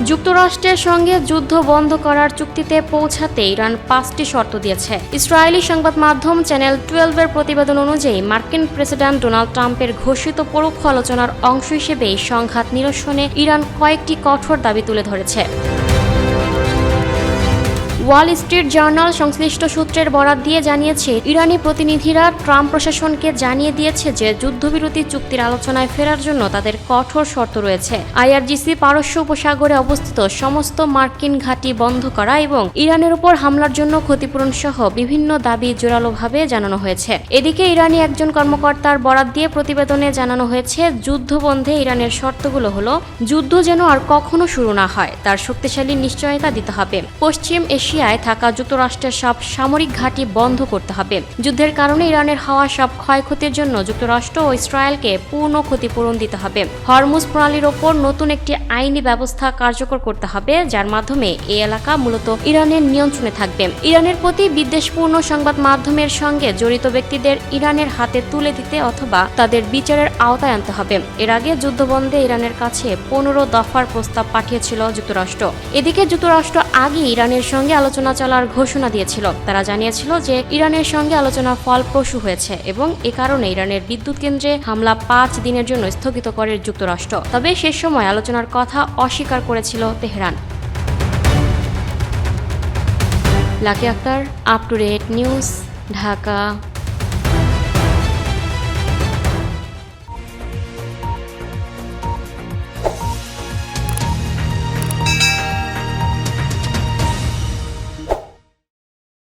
যুক্তরাষ্ট্রের সঙ্গে যুদ্ধ বন্ধ করার চুক্তিতে পৌঁছাতে ইরান 5টি শর্ত দিয়েছে। ইসরায়েলি সংবাদ মাধ্যম চ্যানেল 12-এর প্রতিবেদন অনুযায়ী মার্কিন প্রেসিডেন্ট ডোনাল্ড ট্রাম্পের ঘোষিত পরোক্ষ আলোচনার অংশ হিসেবে সংঘাত নিরসনে ইরান কয়েকটি কঠোর দাবি তুলে ধরেছে। ওয়াল স্ট্রিট জার্নাল সংশ্লিষ্ট সূত্রের বরাত দিয়ে জানিয়েছে, ইরানি প্রতিনিধিরা ট্রাম্প প্রশাসনকে জানিয়ে দিয়েছে যে যুদ্ধবিরতি চুক্তির আলোচনায় ফেরার জন্য তাদের কঠোর শর্ত রয়েছে। আইআরজিসি পারস্য উপসাগরে অবস্থিত সমস্ত মার্কিন ঘাঁটি বন্ধ করা এবং ইরানের উপর হামলার জন্য ক্ষতিপূরণ সহ বিভিন্ন দাবি জোরালোভাবে জানানো হয়েছে। এদিকে ইরানি একজন কর্মকর্তার বরাত দিয়ে প্রতিবেদনে জানানো হয়েছে, যুদ্ধবন্ধে ইরানের শর্তগুলো হলো, যুদ্ধ যেন আর কখনো শুরু না হয় তার শক্তিশালী নিশ্চয়তা দিতে হবে। পশ্চিম এশিয়ায় থাকা যুক্তরাষ্ট্রের সব সামরিক ঘাঁটি বন্ধ করতে হবে। যুদ্ধের কারণে ইরানের হওয়া সব ক্ষয়ক্ষতির জন্য যুক্তরাষ্ট্র ও ইসরায়েলকে পূর্ণ ক্ষতিপূরণ দিতে হবে। হরমুজ প্রণালীর ওপর নতুন একটি আইনি ব্যবস্থা কার্যকর করতে হবে, যার মাধ্যমে এই এলাকা মূলত ইরানের নিয়ন্ত্রণে থাকবে। ইরানের প্রতি বিদ্বেষপূর্ণ সংবাদ মাধ্যমের সঙ্গে জড়িত ব্যক্তিদের ইরানের হাতে তুলে দিতে অথবা তাদের বিচারের আওতায় আনতে হবে। এর আগে যুদ্ধবন্ধে ইরানের কাছে 15 দফার প্রস্তাব পাঠিয়েছিল যুক্তরাষ্ট্র। এদিকে যুক্তরাষ্ট্র আগে ইরানের সঙ্গে আলোচনা চলার ঘোষণা দিয়েছিল। তারা জানিয়েছিল যে ইরানের সঙ্গে আলোচনা ফলপ্রসূ হয়েছে এবং এ কারণে ইরানের বিদ্যুৎ কেন্দ্রে হামলা 5 দিনের জন্য স্থগিত করে যুক্তরাষ্ট্র। তবে শেষ সময় আলোচনার কথা অস্বীকার করেছিল Tehran. Lucky Akter, up to date news, Dhaka.